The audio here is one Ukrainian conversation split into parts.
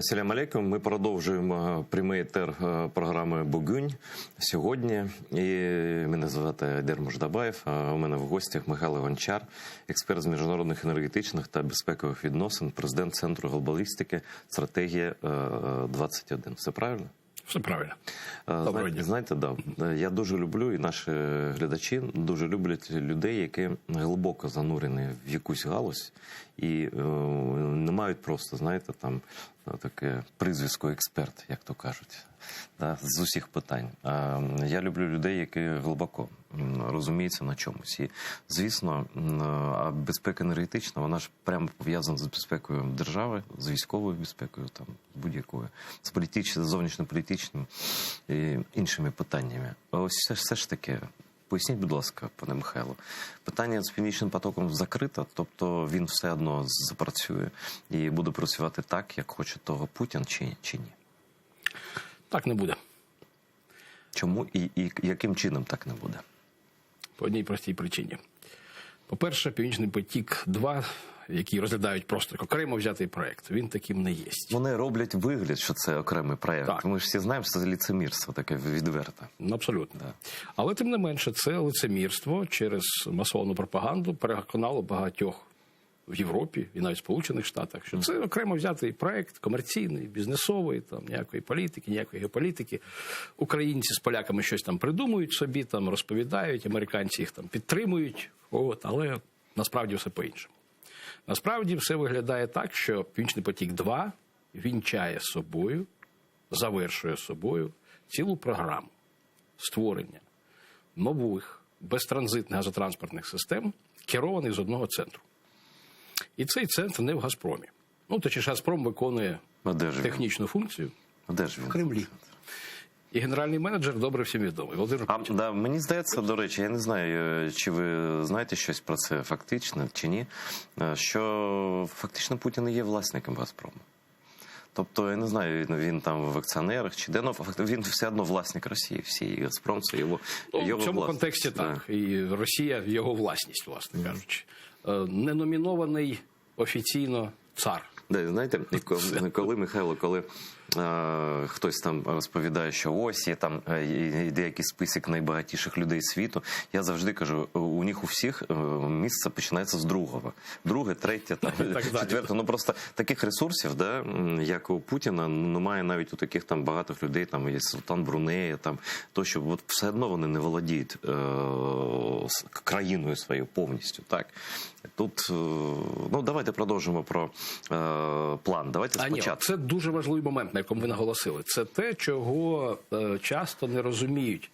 Салям алейкум. Ми продовжуємо прямий етер програми «Бугунь» сьогодні. І мене звати Айдар Муждабаєв. У мене в гостях Михайло Гончар, експерт з міжнародних енергетичних та безпекових відносин, президент Центру глобалістики «Стратегія 21». Все правильно? Все правильно. Знаєте, да, я дуже люблю, і наші глядачі дуже люблять людей, які глибоко занурені в якусь галузь і не мають просто, знаєте, там таке прізвисько експерт, як то кажуть, да, з усіх питань. Я люблю людей, які глибоко розуміються на чомусь. І, звісно, безпека енергетична, вона ж прямо пов'язана з безпекою держави, з військовою безпекою, там, будь-якою, з політичним, зовнішньополітичним і іншими питаннями. Ось все ж таки, поясніть, будь ласка, пане Михайло, питання з Північним потоком закрите, тобто він все одно запрацює і буде працювати так, як хоче того Путін, чи ні? Так не буде. Чому і яким чином так не буде? По одній простій причині. По-перше, Північний потік-2, який розглядають просто як окремо взятий проєкт, він таким не є. Вони роблять вигляд, що це окремий проєкт. Так. Ми ж всі знаємо, що це лицемірство таке відверте. Абсолютно. Да. Але тим не менше, це лицемірство через масовну пропаганду переконало багатьох в Європі і навіть в Сполучених Штатах, що це окремо взятий проєкт, комерційний, бізнесовий, там ніякої політики, ніякої геополітики. Українці з поляками щось там придумують собі, там розповідають, американці їх там підтримують, але насправді все по-іншому. Насправді все виглядає так, що Північний потік-2 вінчає собою, завершує собою цілу програму створення нових безтранзитних газотранспортних систем, керованих з одного центру. І цей центр не в «Газпромі». Точніше, «Газпром» виконує технічну функцію в Кремлі. І генеральний менеджер добре всім відомий. Володимир Путін. Да, мені здається, до речі, я не знаю, чи ви знаєте щось про це фактично, чи ні, що фактично Путін і є власником «Газпрому». Тобто, я не знаю, він там в акціонерах чи де, але він все одно власник Росії. Всі «Газпром» це його власність. В цьому контексті так. І Росія – його власність, власне кажучи. Неномінований офіційно цар. Да, знаєте, коли, Михайло, коли хтось там розповідає, що ось є там деякий список найбагатіших людей світу, я завжди кажу, у них у всіх місце починається з другого. Друге, третє, там, четверте. Просто таких ресурсів, да, як у Путіна, немає навіть у таких там багатих людей, там є Султан Брунея, там, то, що от все одно вони не володіють країною своєю повністю. Так? Тут, давайте продовжимо про план. Давайте спочатку. Це дуже важливий момент, на якому ви наголосили. Це те, чого часто не розуміють.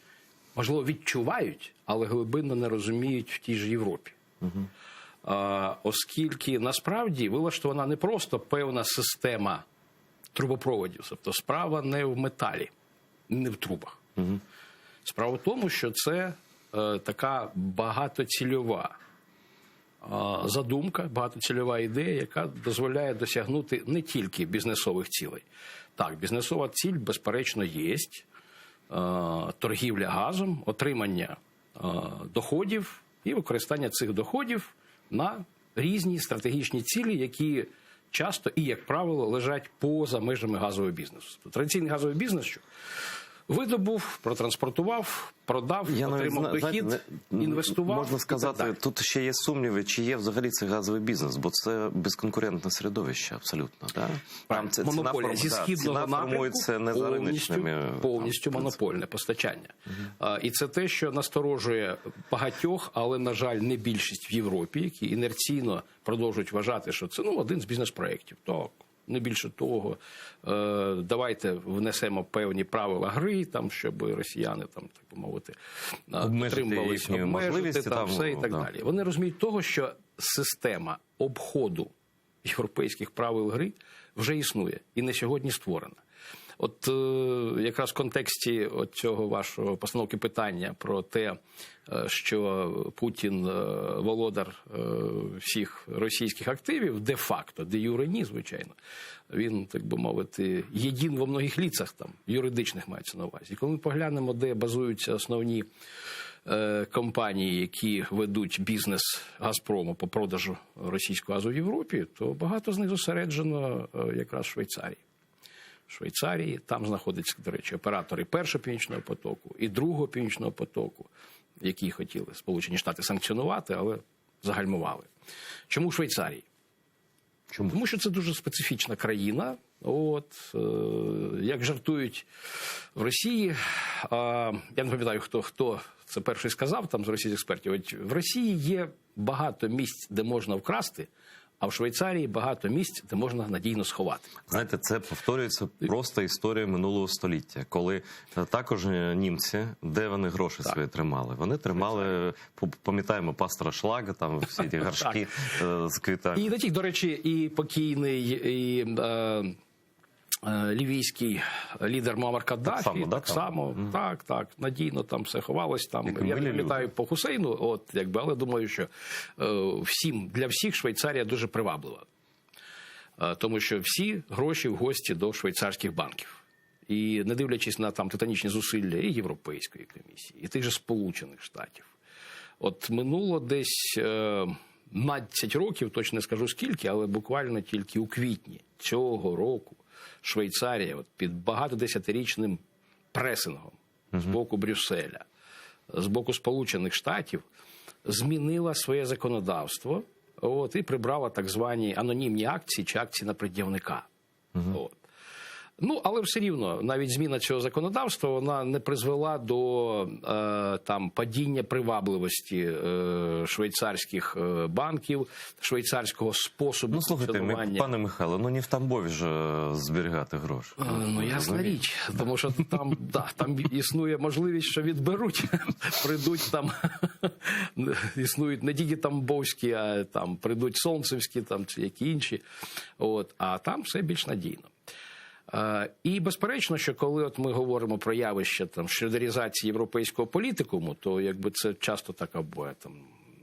Можливо, відчувають, але глибинно не розуміють в тій ж Європі. Оскільки, насправді, вилаштована не просто певна система трубопроводів. Тобто справа не в металі, не в трубах. Справа в тому, що це така багатоцільова задумка, багатоцільова ідея, яка дозволяє досягнути не тільки бізнесових цілей. Так, бізнесова ціль, безперечно, є. Торгівля газом, отримання доходів і використання цих доходів на різні стратегічні цілі, які часто і, як правило, лежать поза межами газового бізнесу. Традиційний газовий бізнес, що видобув, протранспортував, продав, отримав дохід, інвестував. Можна сказати, тут ще є сумніви, чи є взагалі цей газовий бізнес, бо це безконкурентне середовище абсолютно. Да? Монополія зі східного напрямку повністю монопольне постачання. І це те, що насторожує багатьох, але, на жаль, не більшість в Європі, які інерційно продовжують вважати, що це один з бізнес-проєктів. Так. Не більше того, давайте внесемо певні правила гри, там, щоб росіяни, там, так би мовити, отримувалися, обмежити, там, все і так далі. Вони розуміють того, що система обходу європейських правил гри вже існує і не сьогодні створена. От якраз в контексті цього вашого постановки питання про те, що Путін володар всіх російських активів, де-факто, де-юре ні, звичайно. Він, так би мовити, єдин во многих ліцах, там, юридичних мається на увазі. І коли ми поглянемо, де базуються основні компанії, які ведуть бізнес «Газпрому» по продажу російського газу в Європі, то багато з них зосереджено якраз в Швейцарії. Швейцарії. Там знаходяться, до речі, оператори першого Північного потоку і другого Північного потоку, які хотіли Сполучені Штати санкціонувати, але загальмували. Чому в Швейцарії? Чому? Тому що це дуже специфічна країна. От, як жартують в Росії, я не пам'ятаю, хто це перший сказав там з російських експертів, от в Росії є багато місць, де можна вкрасти, а в Швейцарії багато місць, де можна надійно сховати. Знаєте, це повторюється просто історія минулого століття, коли також німці, де вони гроші свої тримали? Вони тримали, пам'ятаємо, пастора Шлага, там всі ті горшки з квітами. І не тільки, до речі, і покійний, і лівійський лідер Муаммар Каддафі, так, надійно там все ховалось. Там, я не пам'ятаю по Хусейну, але думаю, що для всіх Швейцарія дуже приваблива. Тому що всі гроші в гості до швейцарських банків. І не дивлячись на там титанічні зусилля і Європейської комісії, і тих же Сполучених Штатів. От минуло десь 12 років, точно не скажу скільки, але буквально тільки у квітні цього року Швейцарія під багатодесятирічним пресингом з боку Брюсселя, з боку Сполучених Штатів змінила своє законодавство і прибрала так звані анонімні акції чи акції на пред'явника. Але все рівно, навіть зміна цього законодавства, вона не призвела до падіння привабливості швейцарських банків, швейцарського способу функціонування. Слухайте, пане Михайло, не в Тамбові ж зберігати гроші. Ясна річ, тому що там існує можливість, що відберуть, прийдуть там, існують не тільки тамбовські, а там прийдуть солнцевські чи які інші, а там все більш надійно. І безперечно, що коли ми говоримо про явище шредеризації європейського політикуму, то це часто така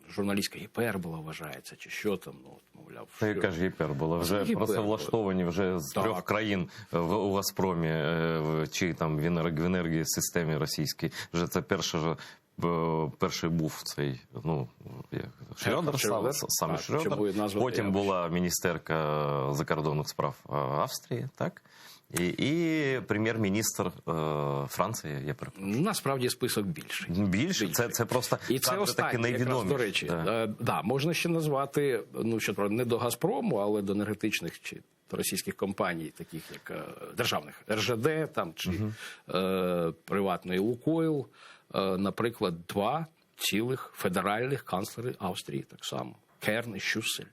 журналістська гіпербола вважається, чи що там, мовляв. Та яка ж гіпербола? Вже працевлаштовані вже з 3 країн у «Газпромі», чи там в енергосистемі російській. Вже це перший був цей, Шрёдер, саме Шрёдер. Потім була міністерка закордонних справ Австрії, так? І прем'єр-міністр Франції, я перепрошую. Насправді список більший. Більший? Це просто і це останнє, найвідоміші. До речі. Можна ще назвати, не до «Газпрому», але до енергетичних чи російських компаній, таких як державних, РЖД чи приватної «Лукойл», наприклад, 2 цілих федеральних канцлери Австрії так само. Керн і Шюссель.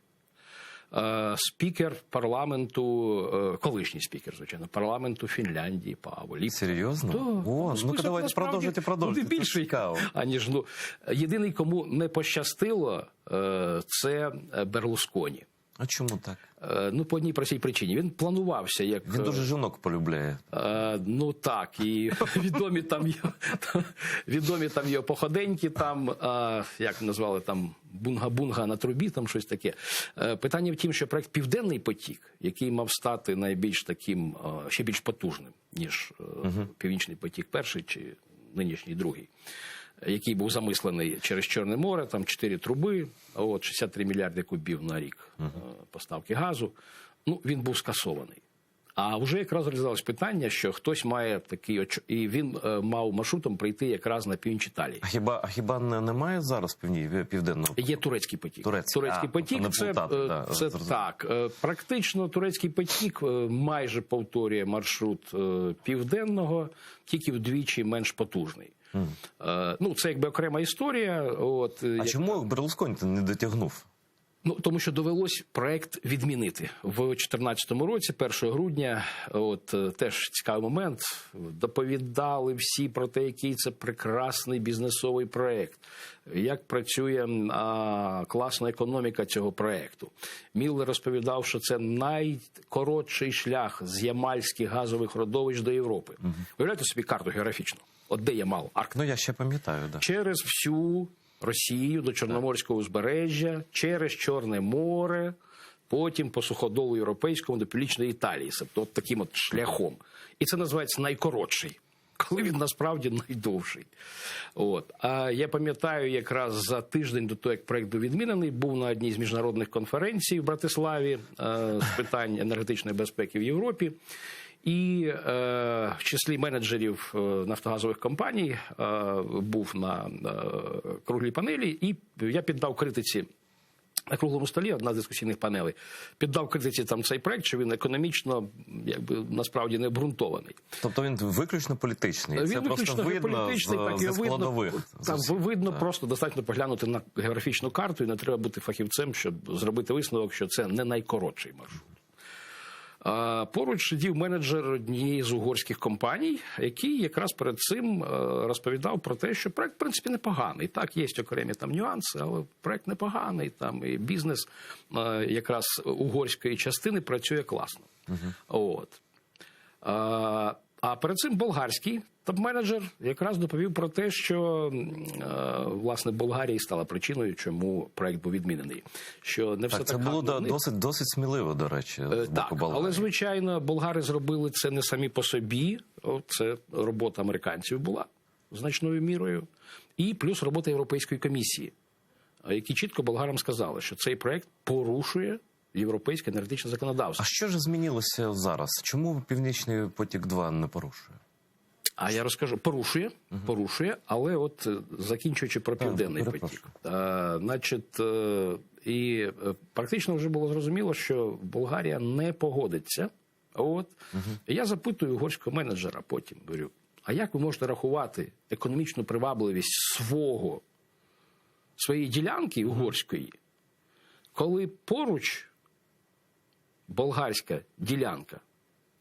Спікер парламенту, колишній спікер, звичайно, парламенту Фінляндії, Пааво Ліппа. Серйозно? Давайте продовжуйте. Більший, аніж, єдиний, кому не пощастило, це Берлусконі. А чому так? По одній простій причині. Він планувався як... Він дуже жінок полюбляє. Так, і відомі там його походеньки, як назвали, бунга-бунга на трубі, щось таке. Питання в тім, що проект «Південний потік», який мав стати найбільш таким, ще більш потужним, ніж «Північний потік» перший чи нинішній другий, який був замислений через Чорне море, 4 труби, 63 мільярди кубів на рік поставки газу, він був скасований. А вже якраз реалізувалось питання, що хтось має такий, і він мав маршрутом прийти якраз на північ Італії. А хіба немає зараз південного? Є турецький потік. Турецький потік, це так. Практично турецький потік майже повторює маршрут південного, тільки вдвічі менш потужний. Це якби окрема історія. Чому Берлусконі не дотягнув? Тому що довелось проект відмінити. В 2014 році, 1 грудня, теж цікавий момент, доповідали всі про те, який це прекрасний бізнесовий проект, як працює класна економіка цього проекту. Міллер розповідав, що це найкоротший шлях з ямальських газових родовищ до Європи. Уявляєте собі карту географічну? Де Ямал, Арктика? Я ще пам'ятаю, так. Через всю Росію до Чорноморського узбережжя, через Чорне море, потім по суходолу європейському до Північної Італії. Тобто таким шляхом. І це називається найкоротший, коли він насправді найдовший. А я пам'ятаю, якраз за тиждень до того, як проект був відмінений, був на одній з міжнародних конференцій в Братиславі з питань енергетичної безпеки в Європі. І в числі менеджерів нафтогазових компаній був на круглій панелі, і я піддав критиці на круглому столі, одна з дискусійних панелей, піддав критиці там цей проект, що він економічно, якби, насправді не обґрунтований. Тобто він виключно політичний? Він це просто видно зі складових? Видно просто достатньо поглянути на географічну карту, і не треба бути фахівцем, щоб зробити висновок, що це не найкоротший маршрут. Поруч сидів менеджер однієї з угорських компаній, який якраз перед цим розповідав про те, що проект, в принципі, непоганий. Так, є окремі там нюанси, але проект непоганий. Там і бізнес якраз угорської частини працює класно. От. А перед цим болгарський топ-менеджер якраз доповів про те, що, власне, Болгарія стала причиною, чому проект був відмінений. Що не все так, це було досить сміливо, до речі, з боку так, Болгарії. Але, звичайно, болгари зробили це не самі по собі. Це робота американців була значною мірою. І плюс робота Європейської комісії, які чітко болгарам сказали, що цей проект порушує європейське енергетичне законодавство. А що ж змінилося зараз? Чому Північний потік-2 не порушує? А я розкажу, порушує, але от закінчуючи про Південний потік. Значить, і практично вже було зрозуміло, що Болгарія не погодиться. От. Я запитую угорського менеджера потім, говорю, а як ви можете рахувати економічну привабливість своєї ділянки угорської, коли поруч болгарська ділянка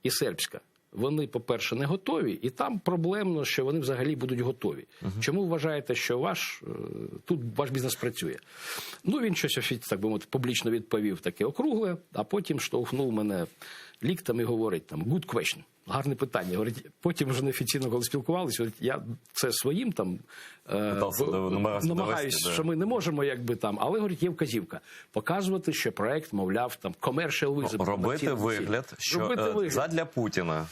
і сербська, вони, по-перше, не готові, і там проблемно, що вони взагалі будуть готові. Чому вважаєте, що тут ваш бізнес працює? Ну, він щось, так би мовити, публічно відповів таке округле, а потім штовхнув мене ліктем і говорить, там, good question. Гарне питання. Говорить, потім вже неофіційно, коли спілкувалися, я це своїм там намагаюся, що ми не можемо, якби там, але, говорить, є вказівка. Показувати, що проект, мовляв, там, commercial visit. Робити вигляд, що задля Путіна,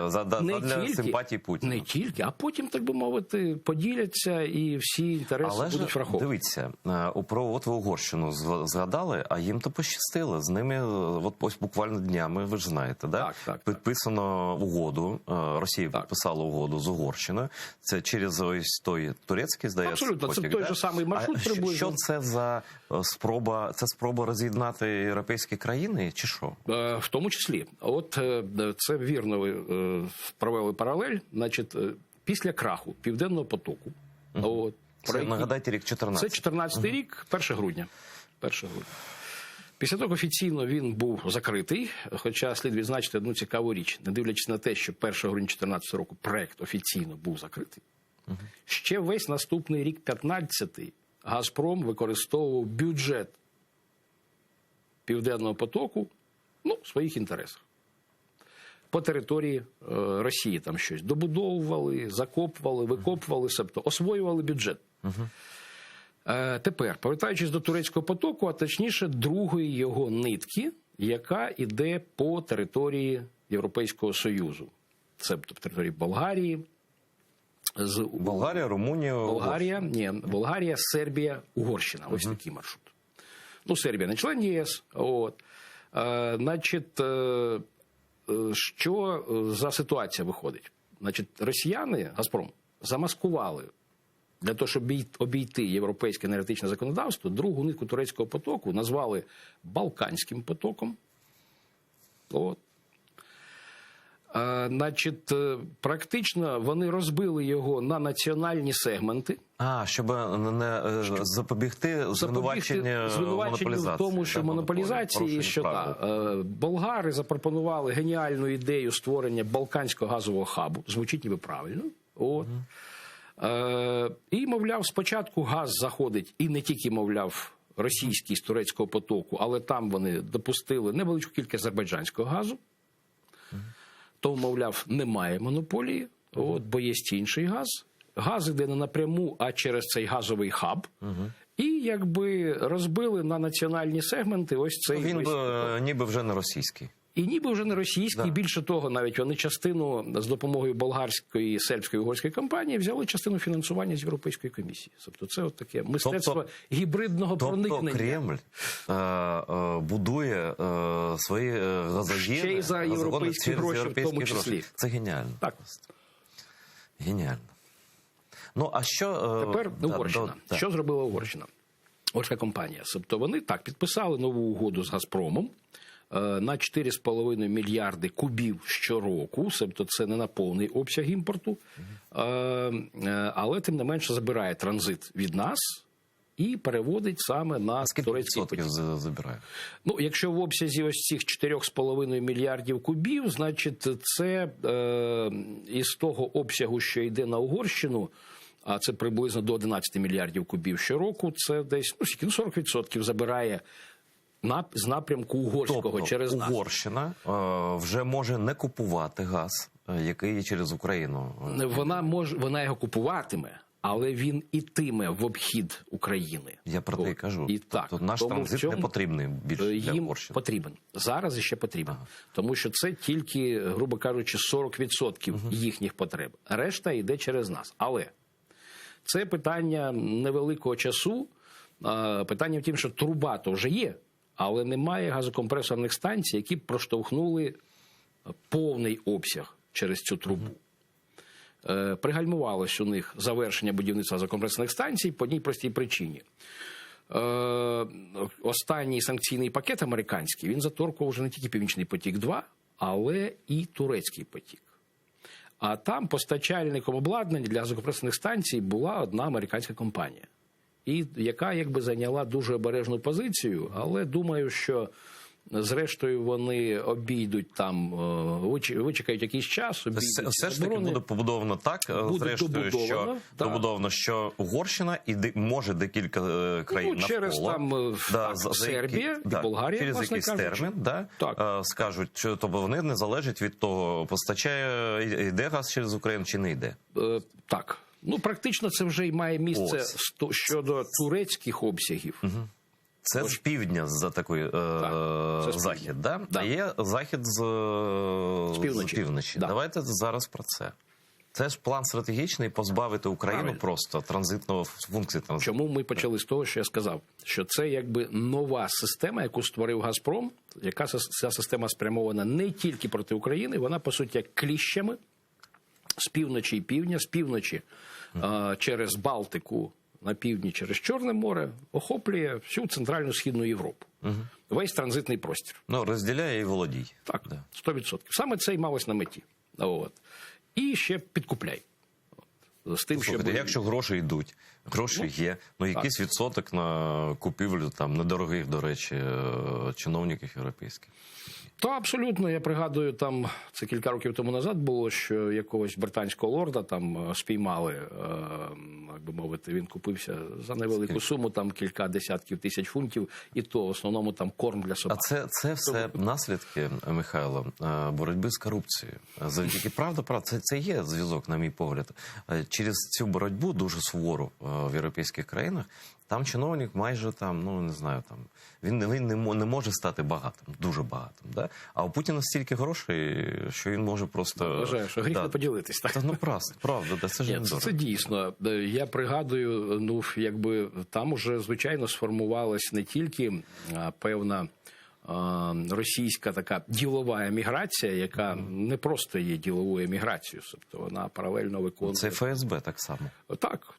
задля симпатії Путіна. Не тільки, а потім, так би мовити, поділяться і всі інтереси будуть враховані. Дивіться, от ви Угорщину згадали, а їм то пощастило. З ними, от ось буквально днями, ви ж знаєте, да? Так. Підписано угоду, Росія підписала угоду з Угорщиною. Це через ось той турецький, здається. Абсолютно, це той же самий маршрут приблизно. Що це за спроба? Це спроба роз'єднати європейські країни, чи що? В тому числі. От це вірно ви провели паралель. Значить, після краху Південного потоку. Це, нагадайте, рік 14. Це 14-й рік, 1 грудня. Після того офіційно він був закритий, хоча слід відзначити одну цікаву річ. Не дивлячись на те, що 1 грудня 2014 року проект офіційно був закритий, ще весь наступний рік, 15-й, «Газпром» використовував бюджет Південного потоку в своїх інтересах. По території Росії там щось добудовували, закопували, викопували, тобто освоювали бюджет. Тепер, повертаючись до турецького потоку, а точніше другої його нитки, яка йде по території Європейського Союзу. Це по території Болгарії. Болгарія, Румунія, Болгарія, Сербія, Угорщина. Ось такий маршрут. Сербія не член ЄС. Значить, що за ситуація виходить? Значить, росіяни, «Газпром», замаскували для того, щоб обійти європейське енергетичне законодавство, другу нитку турецького потоку назвали Балканським потоком. Значить, практично вони розбили його на національні сегменти. Щоб не запобігти звинуваченню в тому, що монополізації, що болгари запропонували геніальну ідею створення Балканського газового хабу. Звучить ніби правильно. І, мовляв, спочатку газ заходить, і не тільки, мовляв, російський з турецького потоку, але там вони допустили невеличку кількість азербайджанського газу. Тому, мовляв, немає монополії, бо є інший газ. Газ йде не напряму, а через цей газовий хаб. І якби розбили на національні сегменти ось цей... Він ніби вже не російський. І ніби вже не російський, більше того, навіть вони частину з допомогою болгарської, сербської, угорської компанії взяли частину фінансування з Європейської комісії. Тобто це от таке мистецтво гібридного проникнення. Тобто Кремль будує свої газогени, ще й за європейські гроші в тому числі. Це геніально. Так. Геніально. Ну, а що... Тепер Угорщина. Що зробила Угорщина? Угорська компанія. Тобто вони так підписали нову угоду з «Газпромом» на 4,5 мільярди кубів щороку, тобто це не на повний обсяг імпорту, але тим не менше забирає транзит від нас і переводить саме на турецький потік. Забирає? Ну, якщо в обсязі ось цих 4,5 мільярдів кубів, значить це із того обсягу, що йде на Угорщину, а це приблизно до 11 мільярдів кубів щороку, це десь 40% забирає з напрямку угорського, тобто, через нас. Угорщина вже може не купувати газ, який є через Україну. Вона його купуватиме, але він ітиме в обхід України. Я про те й кажу. І так. Тобто наш транзит не потрібний більше для Угорщини. Потрібен. Зараз іще потрібен. Тому що це тільки, грубо кажучи, 40% їхніх потреб. Решта йде через нас. Але це питання невеликого часу. Питання в тім, що труба то вже є, але немає газокомпресорних станцій, які б проштовхнули повний обсяг через цю трубу. Пригальмувалось у них завершення будівництва газокомпресорних станцій по одній простій причині. Останній санкційний пакет американський, він заторкував вже не тільки Північний потік-2, але і Турецький потік. А там постачальником обладнання для газокомпресорних станцій була одна американська компанія. І яка якби зайняла дуже обережну позицію, але думаю, що зрештою вони обійдуть там, вичекають якийсь час. Все ж таки буде побудовано так, зрештою, добудовано, що Угорщина і може декілька країн навколо. Через там Сербія і Болгарія, через якийсь термін, скажуть, що тобто вони не залежать від того, постачає, йде газ через Україну чи не йде. Так. Ну, практично це вже й має місце щодо турецьких обсягів. Це з півдня, за такий захід, да? А є захід з півночі. Да. Давайте зараз про це. Це ж план стратегічний позбавити Україну просто транзитного функції транзиту. Чому ми почали з того, що я сказав? Що це якби нова система, яку створив «Газпром», яка ця система спрямована не тільки проти України, вона, по суті, як кліщами з півночі і півдня, з півночі через Балтику, на півдні через Чорне море, охоплює всю центральну східну Європу. Весь транзитний простір. Ну, розділяє і володій. Так, 100%. Саме це й малось на меті. І ще підкупляй. З тим, якщо гроші йдуть, гроші є, якийсь відсоток на купівлю там недорогих, до речі, чиновників європейських. Та абсолютно, я пригадую, там це кілька років тому назад було, що якогось британського лорда там спіймали, як би мовити, він купився за невелику суму, там кілька десятків тисяч фунтів, і то в основному там корм для собак. А це все наслідки, Михайло, боротьби з корупцією. Завдяки правда, це є зв'язок, на мій погляд. Через цю боротьбу дуже сувору в європейських країнах, там чиновник майже там, не знаю, там він не може стати багатим, дуже багатим, да? А у Путіна стільки грошей, що він може просто... Вважаю, що гріх не поділитись. Так? Правда, це ж це дійсно. Я пригадую, якби там уже, звичайно, сформувалась не тільки певна російська така ділова еміграція, яка не просто є діловою еміграцією, тобто вона паралельно виконує... Це ФСБ так само. Так.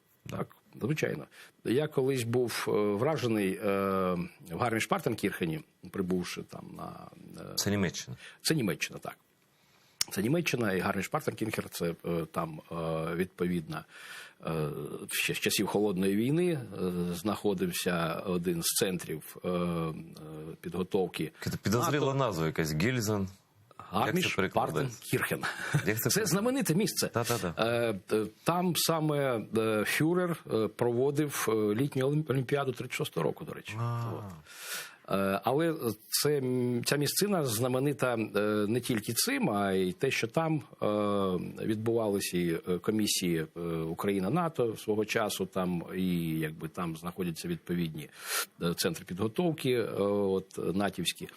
Звичайно. Я колись був вражений в Гарміш-Партенкірхені, прибувши там на... Це Німеччина. Це Німеччина, так. Це Німеччина, і Гарміш-Партенкірхен, це там, відповідно, ще з часів Холодної війни знаходився один з центрів підготовки. Підозріла назва якась, Гільзен. Гарміш-Партенкірхен. Це знамените місце. Там саме фюрер проводив літню Олімпіаду 36-го року, до речі. Але ця місцина знаменита не тільки цим, а й те, що там відбувалися і комісії Україна-НАТО свого часу, там і якби там знаходяться відповідні центри підготовки натівські.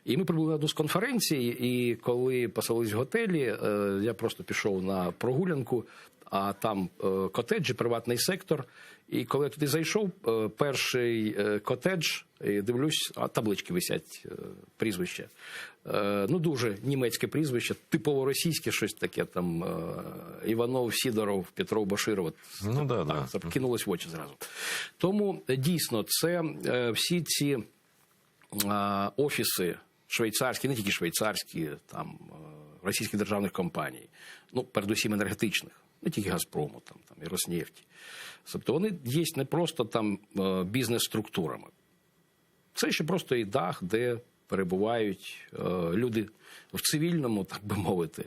І ми прибули на одну з конференцій, і коли поселились в готелі, я просто пішов на прогулянку, а там котеджі, приватний сектор. І коли я туди зайшов, перший котедж, дивлюсь, а таблички висять, прізвище. Ну, дуже німецьке прізвище, типово російське, щось таке, там, Іванов, Сідоров, Петров, Баширов. Ну, так, це кинулось в очі зразу. Тому, дійсно, це всі ці офіси швейцарські, не тільки швейцарські, там, російських державних компаній, ну, передусім енергетичних, не тільки Газпрому, там і Роснефті. Тобто вони є не просто там бізнес-структурами. Це ще просто і дах, де перебувають люди в цивільному, так би мовити,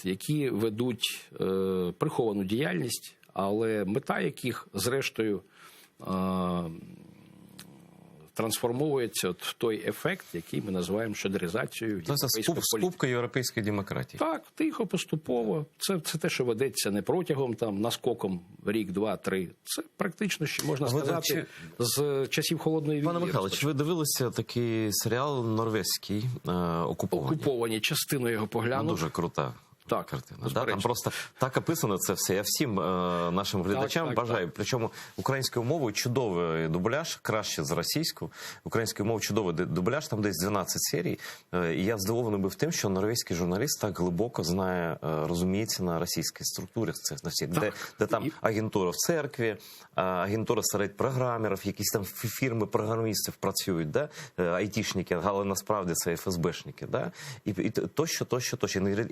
які ведуть приховану діяльність, але мета яких, зрештою, трансформується в той ефект, який ми називаємо шедеризацією європейської політики. Скупка європейської демократії. Так, тихо, поступово. Це те, що ведеться не протягом там наскоком рік, два, три. Це практично, що можна сказати, з часів Холодної війни. Пане Михайло, чи ви дивилися такий серіал норвезький «Окуповані»? «Окуповані», частину його поглянув. Дуже крута. Так, картина. Да? Там просто так описано це все. Я всім нашим глядачам бажаю. Причому українською мовою чудовий дубляж, краще за російську. Українською мовою чудовий дубляж, там десь 12 серій. І я здивований був тим, що норвезький журналіст так глибоко знає, розуміється на російській структурі. Де там агентура в церкві, агентура серед програмерів, якісь там фірми програмістів працюють, да? Айтішники, але насправді це ФСБшники. Да? І тощо,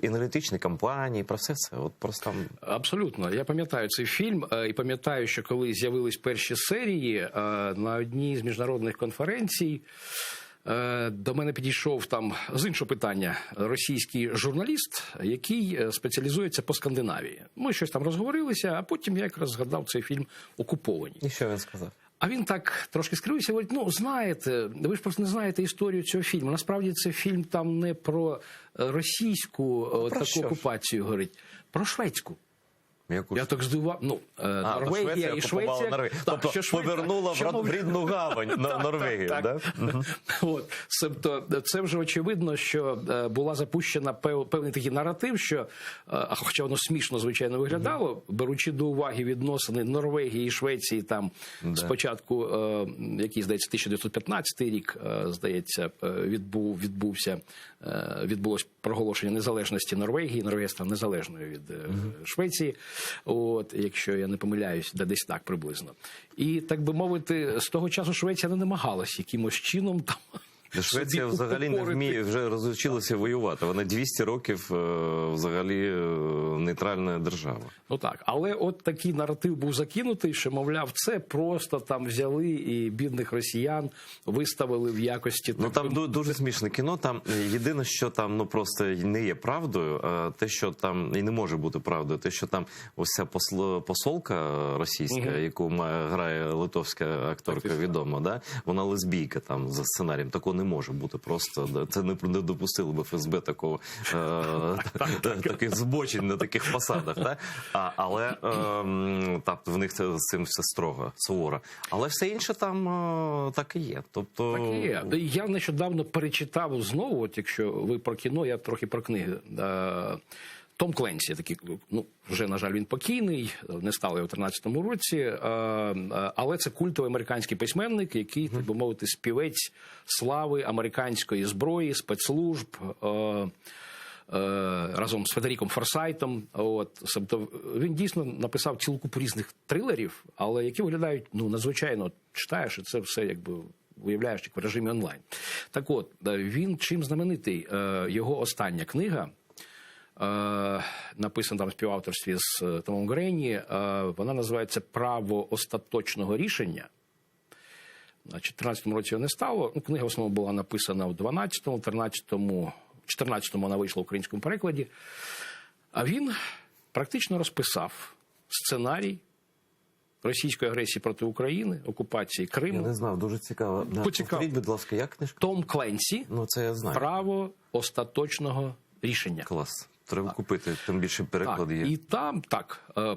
енергетичні компанії, про все це. От просто... Абсолютно. Я пам'ятаю цей фільм і пам'ятаю, що коли з'явились перші серії на одній з міжнародних конференцій, до мене підійшов там з іншого питання російський журналіст, який спеціалізується по Скандинавії. Ми щось там розговорилися, а потім я якраз згадав цей фільм «Окуповані». І що він сказав? А він так трошки скрився і говорить, ну, знаєте, ви ж просто не знаєте історію цього фільму. Насправді це фільм там не про російську таку окупацію, говорить, про шведську. Я так здивував. Ну, Норвегія і Швеція. Тобто повернула в рідну гавань на Норвегію, так? Тобто це вже очевидно, що була запущена певний такий наратив, що, хоча воно смішно, звичайно, виглядало, беручи до уваги відносини Норвегії і Швеції, там спочатку, який, здається, 1915 рік, здається, відбулось проголошення незалежності Норвегії. Норвегія стала незалежною від Швеції. От, якщо я не помиляюсь, десь так приблизно. І, так би мовити, з того часу Швеція не намагалась якимось чином там... Швеція взагалі не вміє, вже розучилася воювати. Вона 200 років взагалі нейтральна держава. Ну так, але от такий наратив був закинутий, що, мовляв, це просто там взяли і бідних росіян виставили в якості... Ну там дуже смішне кіно, там єдине, що там ну просто не є правдою, а те, що там і не може бути правдою, те, що там ось ця посолка російська, яку грає литовська акторка відома, да? Вона лесбійка там за сценарієм, такого не може бути просто. Це не допустили б ФСБ такого таких збочень на таких посадах. Так? Але в них з цим все строго, суворо. Але все інше там так і є. Тобто... Так і є. Я нещодавно перечитав знову, от якщо ви про кіно, я трохи про книги. Том Кленсі, такий, ну, вже, на жаль, він покійний, не стало його в 13-му році, але це культовий американський письменник, який, так би мовити, співець слави американської зброї, спецслужб, разом з Федеріком Форсайтом. Тобто він дійсно написав цілу купу різних трилерів, але які виглядають, ну, надзвичайно, читаєш, і це все, якби, уявляєш, як в режимі онлайн. Так от, він чим знаменитий? Його остання книга, написана там в співавторстві з Томом Гренні, вона називається «Право остаточного рішення». Значить, в 13-му році його не стало. Ну, книга в основному була написана в 12-му, 13-му, 14-му вона вийшла в українському перекладі. А він практично розписав сценарій російської агресії проти України, окупації Криму. Я не знав, дуже цікаво. Повторіть, будь ласка, як книжка? Том Кленсі. Ну, це я знаю. Право остаточного рішення. Клас. Треба купити, тим більше переклад є. І там,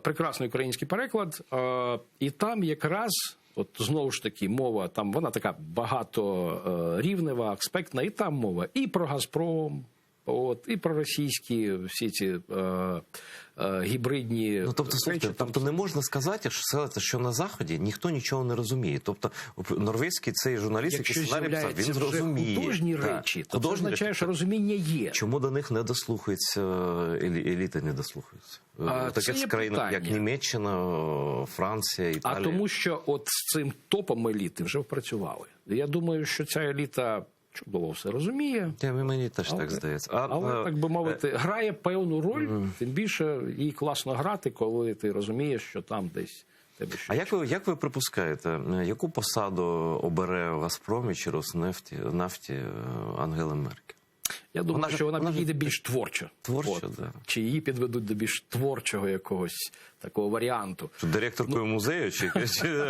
прекрасний український переклад, і там якраз, от знову ж таки, мова, там вона така багаторівнева, аспектна, і там мова і про «Газпром», і про російські всі ці гібридні... Ну, тобто не можна сказати, що на Заході ніхто нічого не розуміє. Тобто норвезький цей журналіст, який сценарій писав, він зрозуміє. Художні речі, то це означає, що розуміння є. Чому до них не дослухається, еліти не дослухаються? Таких країн, як Німеччина, Франція, Італія. А тому, що от з цим топом еліти вже впрацювали. Я думаю, що ця еліта чудово все розуміє. Мені теж так здається. Але, так би мовити, грає певну роль, тим більше їй класно грати, коли ти розумієш, що там десь тебе щось. А як ви припускаєте, яку посаду обере в «Газпромі» чи «Роснефті» Ангела Меркель? Я думаю, що вона підійде більш творчо. Творчо, так. Чи її підведуть до більш творчого якогось такого варіанту. Директоркою музею чи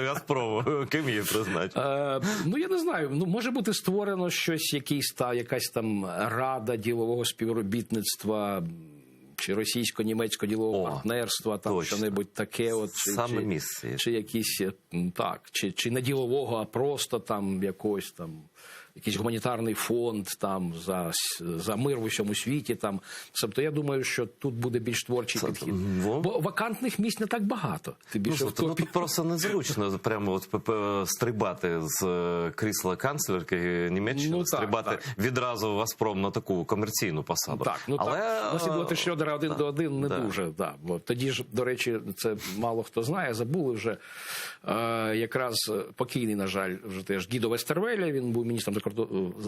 «Газпрому»? Ким її призначить? Я не знаю. Може бути створено щось, якась там рада ділового співробітництва, чи російсько-німецького ділового партнерства, там що-небудь таке. Саме місце. Чи якісь, чи не ділового, а просто там якось там... якийсь гуманітарний фонд там за мир в усьому світі. Там. Тобто я думаю, що тут буде більш творчий підхід. Бо вакантних місць не так багато. Тут просто незручно прямо стрибати з крісла канцлерки Німеччини, стрибати відразу в «Газпром» на таку комерційну посаду. Наслідувати Шрёдера 1 до 1 не дуже. Бо тоді ж, до речі, це мало хто знає, забули вже якраз покійний, на жаль, вже теж Гідо Вестервеля, він був міністром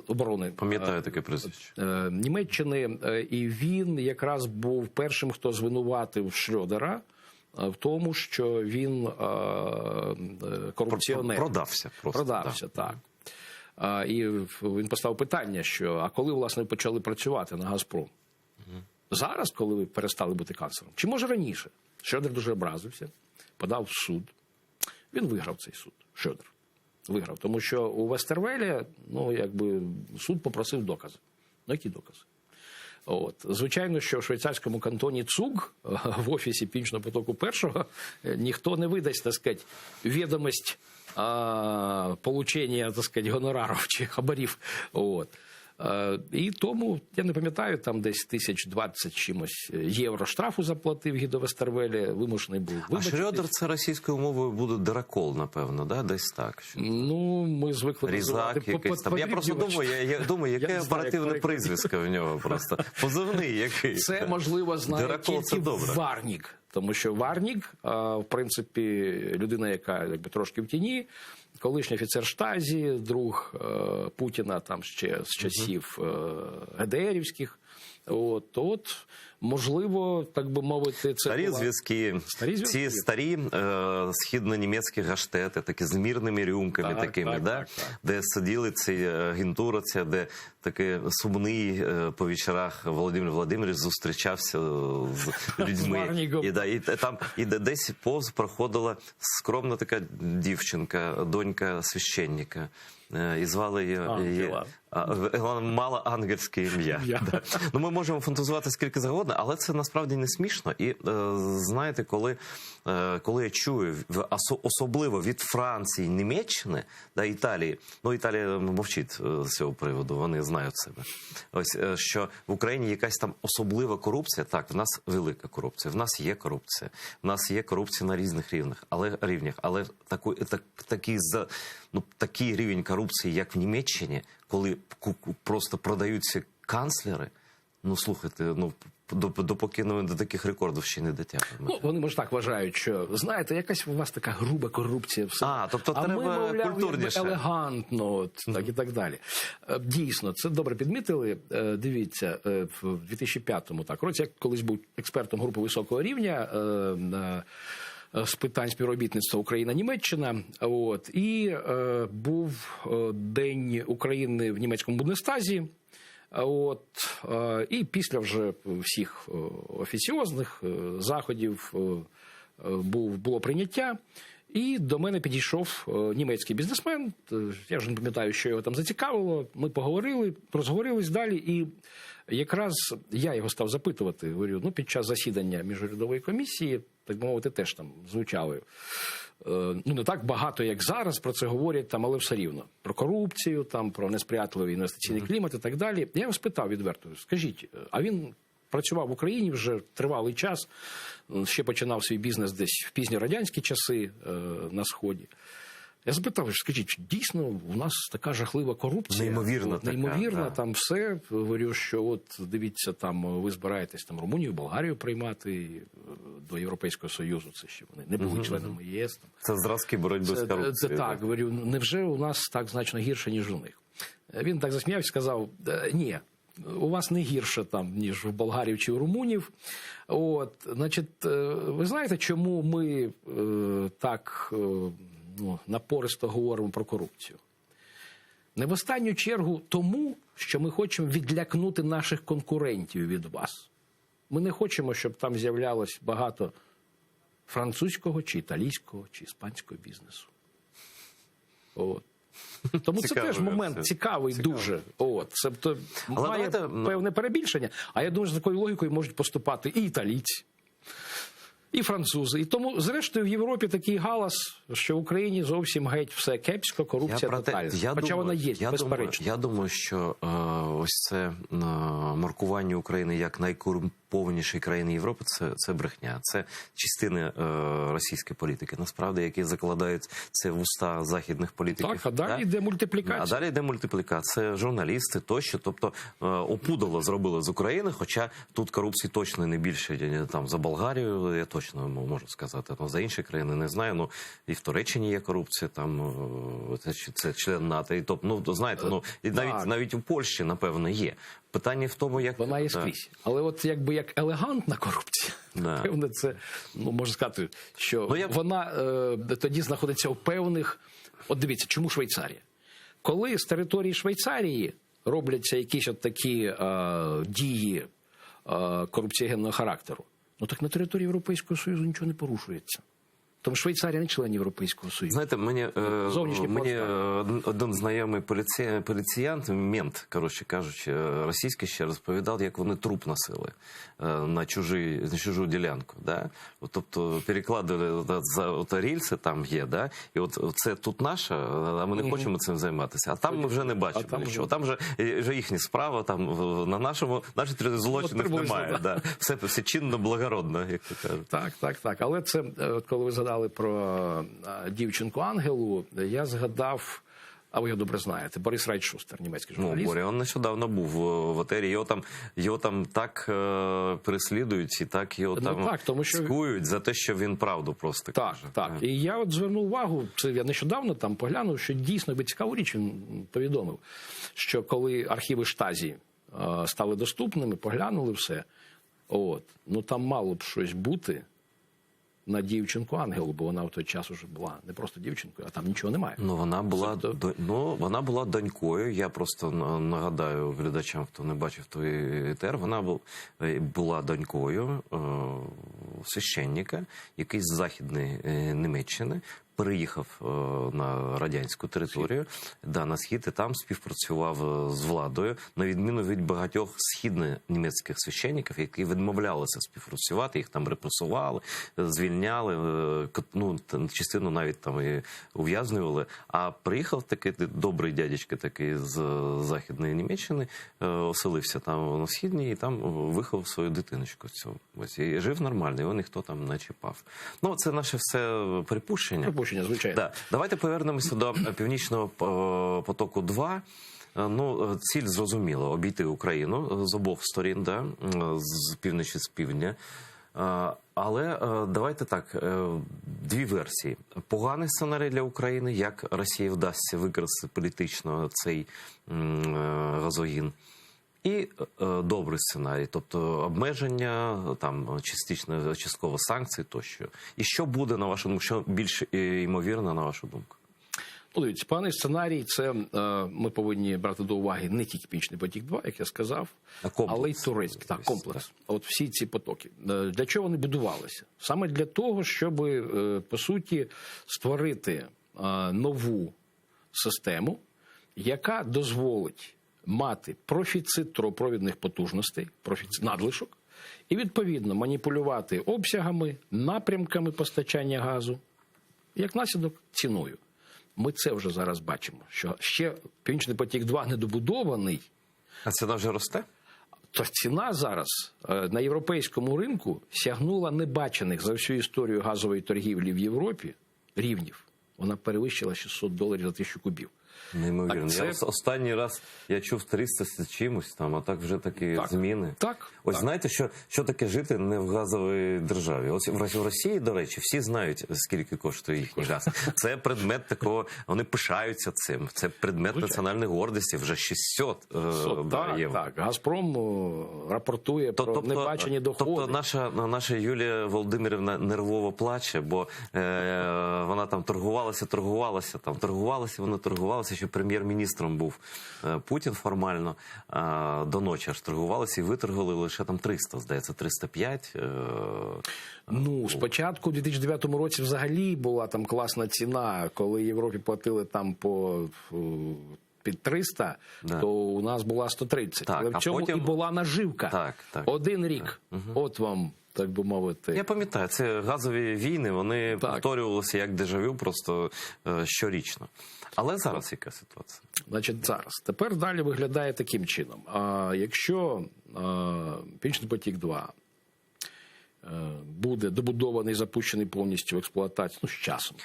оборони. Пам'ятаю таке прізвище. Німеччини, і він якраз був першим, хто звинуватив Шрёдера в тому, що він корупціонер. Продався просто. Продався, так. І він поставив питання, що, а коли, власне, почали працювати на «Газпром»? Зараз, коли ви перестали бути канцлером? Чи, може, раніше? Шрёдер дуже образився, подав в суд. Він виграв цей суд, Шрёдер. Виграв, тому що у Вестервеля, суд попросив докази. Які докази? Звичайно, що в швейцарському кантоні Цуг, в офісі Північного потоку-1, ніхто не видасть, так сказати, відомість получення, так сказати, гонорарів чи хабарів. І тому, я не пам'ятаю, там десь 1020 чимось євро штрафу заплатив Гідо Вестервелі, вимушений був вибачитись. А Шрёдер це російською мовою буде диракол, напевно, да? Десь так? Ми звикли називати Різак. Я просто думаю, яке оперативне прізвисько в нього просто. Позивний який. Це, можливо, знає тільки Варнік. Тому що Варнік, в принципі, людина, яка трошки в тіні, колишній офіцер Штазі, друг Путіна там ще з часів ГДРівських. Можливо, так би мовити, це старі зв'язки. Ці старі східно-німецькі гаштети, такі з мірними рюмками такими, де сиділи ці агентура, де такий сумний по вечорах Володимир Володимирович зустрічався з людьми. І десь повз проходила скромна така дівчинка, донька священника. І звали її... Мала ангельське ім'я. Ми можемо фантазувати скільки завгодно, але це насправді не смішно. І знаєте, коли я чую, особливо від Франції, Німеччини, Італії, Італія мовчить з цього приводу, вони знають себе. Що в Україні якась там особлива корупція, так, в нас велика корупція, в нас є корупція, в нас є корупція на різних рівнях, але такий рівень корупції, як в Німеччині, коли просто продаються канцлери, слухайте, допоки до таких рекордів ще не дотягнемо. Вони, може, так вважають, що, знаєте, якась у вас така груба корупція. Тобто треба культурніше. Елегантно, і так далі. Дійсно, це добре підмітили. Дивіться, в 2005 році, я колись був експертом групи високого рівня з питань співробітництва Україна-Німеччина. І був День України в німецькому Бундестазі. І після вже всіх офіціозних заходів було прийняття. І до мене підійшов німецький бізнесмен, я вже не пам'ятаю, що його там зацікавило, ми поговорили, розговорились далі, і якраз я його став запитувати, говорю, ну, під час засідання міжурядової комісії, так би мовити, теж там звучали, ну, не так багато, як зараз, про це говорять, там, але все рівно, про корупцію, там, про несприятливий інвестиційний клімат і так далі. Я його спитав відверто, скажіть, а він працював в Україні вже тривалий час, ще починав свій бізнес десь в пізні радянські часи на Сході. Я запитав, скажіть, дійсно у нас така жахлива корупція? Неймовірна, така, там все. Говорю, що от дивіться, там ви збираєтесь там Румунію, Болгарію приймати до Європейського Союзу, це ще вони не були членами ЄС. Там. Це зразки боротьби з корупцією. Це так, говорю, невже у нас так значно гірше, ніж у них? Він так засміявся, сказав, ні. У вас не гірше там, ніж в болгарів чи в румунів. От, значить, ви знаєте, чому ми так напористо говоримо про корупцію? Не в останню чергу тому, що ми хочемо відлякнути наших конкурентів від вас. Ми не хочемо, щоб там з'являлось багато французького, чи італійського, чи іспанського бізнесу. От. Тому це теж момент цікавий дуже. От, це має певне перебільшення. А я думаю, що з такою логікою можуть поступати і італійці, і французи. І тому, зрештою, в Європі такий галас, що в Україні зовсім геть все кепсько, корупція тотальна. Хоча вона є, безперечно. Я думаю, що ось це маркування України як найкорумпованішої країни Європи – це брехня. Це частини російської політики, насправді, які закладають це в уста західних політиків. Так, а далі йде мультиплікація. А далі йде мультиплікація. Журналісти тощо. Тобто опудало зробили з України, хоча тут корупції точно не більше там, за Болгарію, я точно можу сказати. Ну, за інші країни не знаю. Ну, і в Туреччині є корупція, там це член НАТО. І, ну, знаєте, ну, і навіть у Польщі, напевно, є. Питання в тому, як... Вона є скрізь. Але от якби як елегантна корупція, певне, це, ну, можна сказати, що вона тоді знаходиться у певних... От дивіться, чому Швейцарія? Коли з території Швейцарії робляться якісь от такі дії корупціогенного характеру, ну так на території Європейського Союзу нічого не порушується. Тому Швейцарія не член Європейського Союзу. Знаєте, мені один знайомий поліціянт, мент, коротше кажучи, російський ще розповідав, як вони труп носили на чужу ділянку. Да? Тобто перекладали за рельси, там є, да? І от це тут наша, а ми не хочемо цим займатися. А там ми вже не бачимо нічого. Там вже їхня справа, там на нашій території злочинів немає. Да? Все чинно, благородно, як то кажуть. Так. Але це, коли ви згадали про дівчинку Ангелу, я згадав, а ви його добре знаєте, Борис Райт-Шустер, німецький журналіст. Ну, він нещодавно був в етері, його там так переслідують і так його цькують за те, що він правду просто каже. Так. І я от звернув увагу, це я нещодавно там поглянув, що дійсно цікаву річ він повідомив, що коли архіви Штазі стали доступними, поглянули все, ну там мало б щось бути на дівчинку Ангелу, бо вона в той час уже була не просто дівчинкою, а там нічого немає. Ну, вона була донькою, я просто нагадаю глядачам, хто не бачив той етер, вона була донькою священника, який з Західної Німеччини переїхав на радянську територію, на схід, і там співпрацював з владою, на відміну від багатьох східно-німецьких священників, які відмовлялися співпрацювати, їх там репресували, звільняли, ну, частину навіть там і ув'язнювали. А приїхав такий добрий дядечко такий з Західної Німеччини, оселився там на Східній і там виховав свою дитиночку. І жив нормально, його ніхто там не чіпав. Ну, це наше все припущення. Звичайно. Да. Давайте повернемося до Північного потоку-2. Ну, ціль зрозуміла – обійти Україну з обох сторін, да? З півночі, з півдня. Але давайте так, дві версії. Поганий сценарій для України, як Росії вдасться використати політично цей газогін. І добрий сценарій, тобто обмеження, там частково санкції тощо. І що буде, на вашу думку, що більш ймовірно, на вашу думку? Дивіться, поганий сценарій, це ми повинні брати до уваги не тільки Північний потік-2, як я сказав, але й турецький. Так, комплекс. От всі ці потоки. Для чого вони будувалися? Саме для того, щоб, по суті, створити нову систему, яка дозволить мати профіцит трубопровідних потужностей, профіцит надлишок, і, відповідно, маніпулювати обсягами, напрямками постачання газу, як наслідок ціною. Ми це вже зараз бачимо, що ще Північний потік-2 недобудований. А ціна вже росте? То ціна зараз на європейському ринку сягнула небачених за всю історію газової торгівлі в Європі рівнів. Вона перевищила $600 за 1000 кубів. Неймовірно. Так, це... Останній раз я чув 300 з чимось там, а так вже такі зміни. Ось знаєте, що таке жити не в газовій державі? Ось в Росії, до речі, всі знають, скільки коштує їхній газ. Це предмет такого, вони пишаються цим. Це предмет національної гордості, вже 600 євро. Так, Газпром рапортує про небачені доходи. Тобто наша Юлія Володимирівна нервово плаче, бо вона там торгувалася, що прем'єр-міністром був Путін формально, до ночі аж торгувалися і виторгували лише там 300, здається, 305. Спочатку у 2009 році взагалі була там класна ціна, коли Європі платили там під 300, то у нас була 130. Так, але в цьому потім... і була наживка. Так. Один рік. От вам, так би мовити. Я пам'ятаю, це газові війни, вони повторювалися як дежавю просто щорічно. Але зараз яка ситуація? Значить, зараз. Тепер далі виглядає таким чином. Якщо Північний потік-2 буде добудований, запущений повністю в експлуатацію, з часом.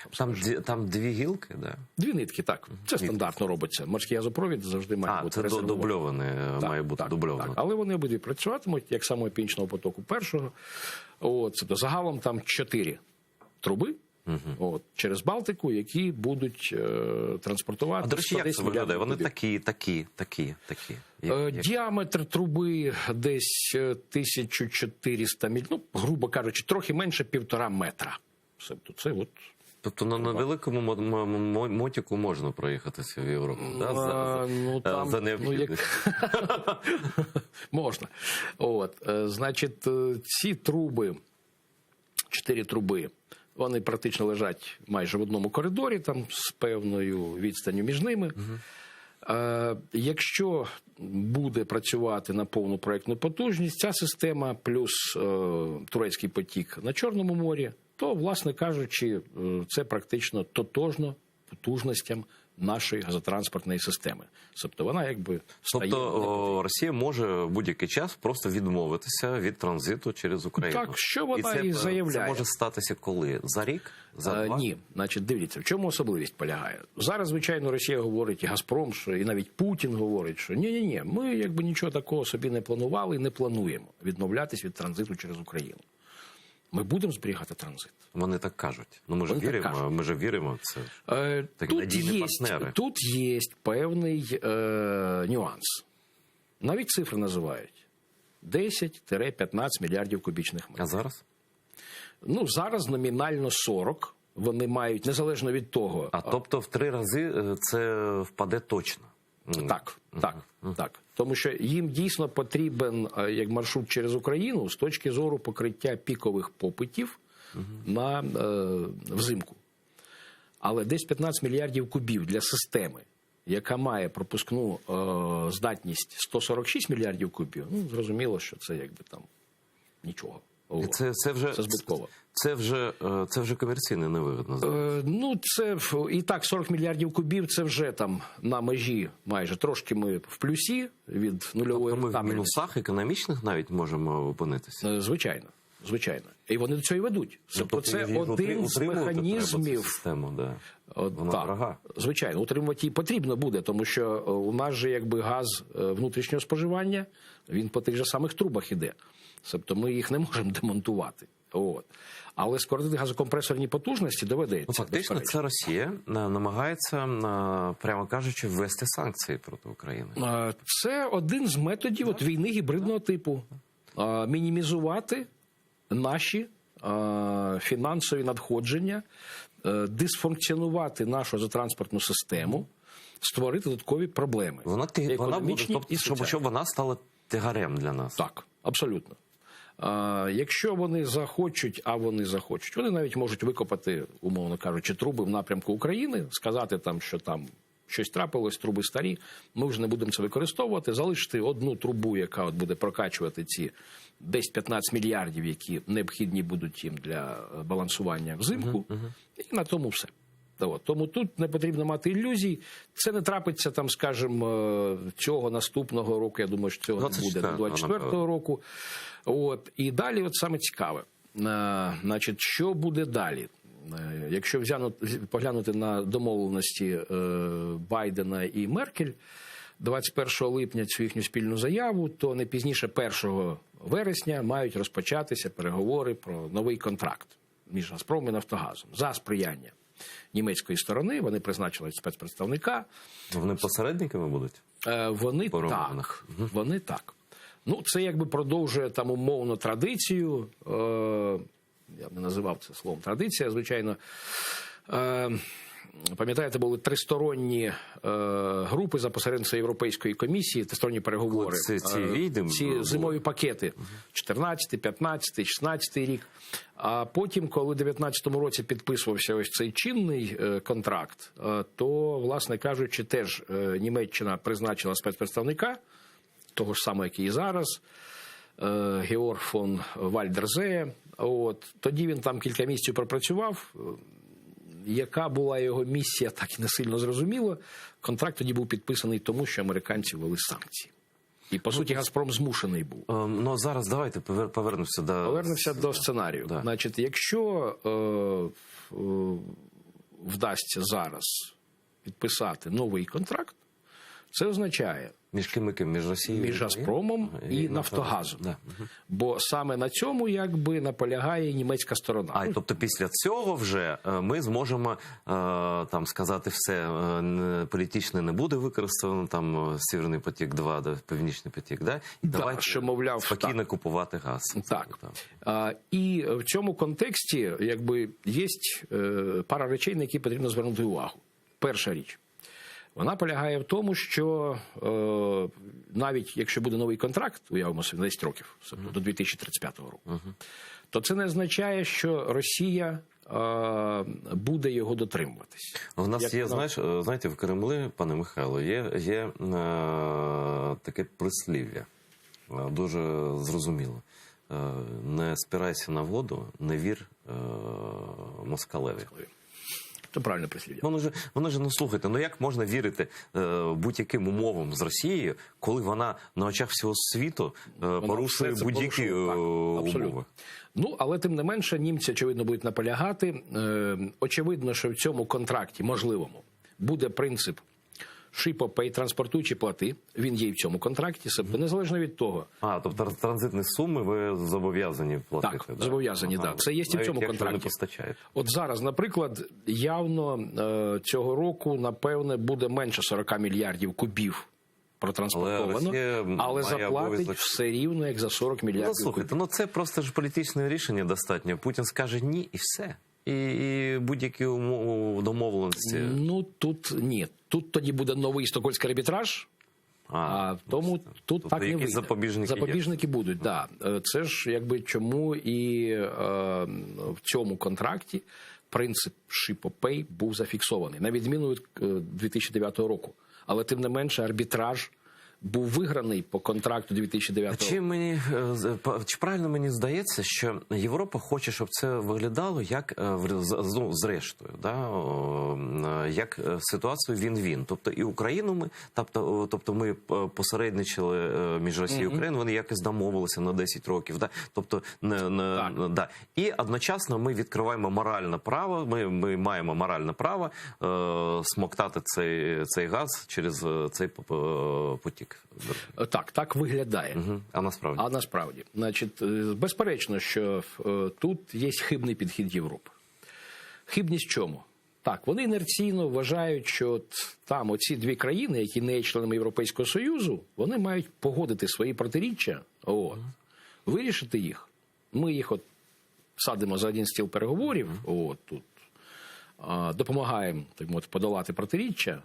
Там дві гілки, да? Дві нитки, так. Це стандартно робиться. Морський газопровід завжди має бути резервований. Це дубльоване, має бути дубльоване. Але вони обидві працюватимуть, як самого Північного потоку першого. Тобто загалом там 4 труби, через Балтику, які будуть транспортувати. А, до речі, як це виглядає? Вони такі. Діаметр труби десь 1400 міль, грубо кажучи, трохи менше 1,5 метра. Тобто на великому мотику можна проїхатися в Європу, за необхідність? Можна. Значить, ці труби, 4 труби, вони практично лежать майже в одному коридорі, там з певною відстанню між ними. Якщо буде працювати на повну проєктну потужність, ця система плюс турецький потік на Чорному морі, то, власне кажучи, це практично тотожно потужностям нашої газотранспортної системи. Тобто вона якби стає... Тобто Росія може в будь-який час просто відмовитися від транзиту через Україну? Так, що вона і заявляє. Це може статися коли? За рік? За 2? Ні. Значить, дивіться, в чому особливість полягає? Зараз, звичайно, Росія говорить, і Газпром, і навіть Путін говорить, що ні, ми якби нічого такого собі не планували і не плануємо відмовлятись від транзиту через Україну. Ми будемо зберігати транзит. Вони так кажуть. Ми ж віримо в це. Такі надійні партнери. Тут є певний нюанс. Навіть цифри називають. 10-15 мільярдів кубічних метрів. А зараз? Зараз номінально 40. Вони мають, незалежно від того... Тобто в 3 рази це впаде точно? Так. Тому що їм дійсно потрібен як маршрут через Україну з точки зору покриття пікових попитів взимку. Але десь 15 мільярдів кубів для системи, яка має пропускну здатність 146 мільярдів кубів, зрозуміло, що це якби там нічого. Це збитково. Це вже комерційно невигідно. Це і так 40 мільярдів кубів, це вже там на межі майже. Трошки ми в плюсі від нульової рентабельності. Ми в мінусах економічних навіть можемо опинитися? Звичайно. І вони до цього і ведуть. Тобто це один з механізмів. Вона дорога. Звичайно, утримувати її потрібно буде, тому що у нас же якби газ внутрішнього споживання, він по тих же самих трубах іде. Тобто ми їх не можемо демонтувати. Але скоротити газокомпресорні потужності доведеться. Фактично, це Росія намагається, прямо кажучи, ввести санкції проти України. Це один з методів війни гібридного типу. Мінімізувати наші фінансові надходження, дисфункціонувати нашу газотранспортну систему, створити додаткові проблеми. Вона буде, тобто, щоб вона стала тягарем для нас. Так, абсолютно. Якщо вони захочуть, вони навіть можуть викопати, умовно кажучи, труби в напрямку України, сказати там, що там щось трапилось, труби старі, ми вже не будемо це використовувати, залишити одну трубу, яка от буде прокачувати ці десь 15 мільярдів, які необхідні будуть їм для балансування взимку, і на тому все. Тому тут не потрібно мати ілюзій. Це не трапиться, там, скажімо, цього наступного року, я думаю, що цього не буде, до 24-го року. І далі от саме цікаве. Значить, що буде далі? Якщо поглянути на домовленості Байдена і Меркель 21 липня цю їхню спільну заяву, то не пізніше 1 вересня мають розпочатися переговори про новий контракт між «Газпромом» і «Нафтогазом» за сприяння німецької сторони. Вони призначили спецпредставника. Вони посередниками будуть? Вони так. Ну, це якби продовжує там умовно традицію. Я б не називав це словом традиція, звичайно. Пам'ятаєте, були тристоронні групи за посередництва Європейської комісії, тристоронні переговори. Ці зимові пакети 14, 15, 16 рік. А потім, коли в 2019 році підписувався ось цей чинний контракт, то, власне кажучи, теж Німеччина призначила спецпредставника, того ж самого, як і зараз, Георг фон Вальдерзеє. Тоді він там кілька місяців пропрацював. Яка була його місія, так і не сильно зрозуміло. Контракт тоді був підписаний тому, що американці ввели санкції. І, по суті, «Газпром» змушений був. Ну, зараз давайте повернемося до сценарію. Да. Значить, якщо вдасться зараз підписати новий контракт, це означає... Між ким? Між Росією? Між «Газпромом» і «Нафтогазом». Да. Бо саме на цьому якби наполягає німецька сторона. Тобто після цього вже ми зможемо там сказати все, політичне не буде використано, там «Северний потік-2», «Північний потік», да? І давайте що, мовляв, спокійно купувати газ. Так. І в цьому контексті якби є пара речей, на які потрібно звернути увагу. Перша річ. Вона полягає в тому, що навіть якщо буде новий контракт, уявимо собі, на 10 років, до 2035 року, то це не означає, що Росія буде його дотримуватись. У нас є, знаєте, в Кремлі, пане Михайло, є таке прислів'я, дуже зрозуміло. Не спирайся на воду, не вір москалеві. Це правильне прислів'я. Воно ж, слухайте, як можна вірити будь-яким умовам з Росією, коли вона на очах всього світу порушує будь-які умови? Ну, але тим не менше, німці, очевидно, будуть наполягати. Очевидно, що в цьому контракті, можливому, буде принцип «Ship-pay», транспортуючи плати. Він є і в цьому контракті, незалежно від того. Тобто транзитні суми ви зобов'язані платити? Так, зобов'язані, так. Це є і в цьому контракті. От зараз, наприклад, явно цього року, напевне, буде менше 40 мільярдів кубів протранспортовано, але заплатить все рівно, як за 40 мільярдів кубів. Слухайте, це просто ж політичне рішення достатньо. Путін скаже «ні» і все. І будь-які домовленості. Тут ні. Тут тоді буде новий стокгольмський арбітраж, тому тут так не вийде. Запобіжники будуть, так. Це ж якби чому і в цьому контракті принцип «Ship-pay» був зафіксований, на відміну від 2009 року. Але тим не менше арбітраж був виграний по контракту 2009-го. Чи правильно мені здається, що Європа хоче, щоб це виглядало як, зрештою, як ситуацію він-він. Тобто і Україну ми, тобто ми посередничали між Росією і Україною, вони якось домовилися на 10 років. Тобто, І одночасно ми відкриваємо моральне право, ми маємо моральне право смоктати цей газ через цей потік. Так виглядає. А насправді? А насправді. Значить, безперечно, що тут є хибний підхід Європи. Хибність в чому? Так, вони інерційно вважають, що там оці дві країни, які не є членами Європейського Союзу, вони мають погодити свої протиріччя, вирішити їх. Ми їх садимо за один стіл переговорів, тут, допомагаємо, так мовити, подолати протиріччя,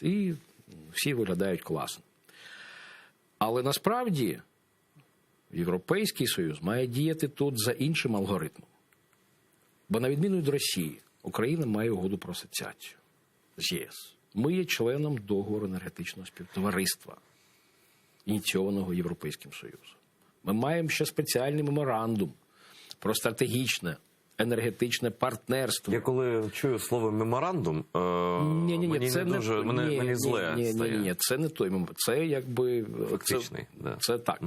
і всі виглядають класно. Але насправді Європейський Союз має діяти тут за іншим алгоритмом. Бо на відміну від Росії, Україна має угоду про асоціацію з ЄС. Ми є членом договору енергетичного співтовариства, ініційованого Європейським Союзом. Ми маємо ще спеціальний меморандум про стратегічне енергетичне партнерство. Я коли чую слово меморандум, мені зле стає. Ні, це не той меморандум. Це якби... Фактичний, це так.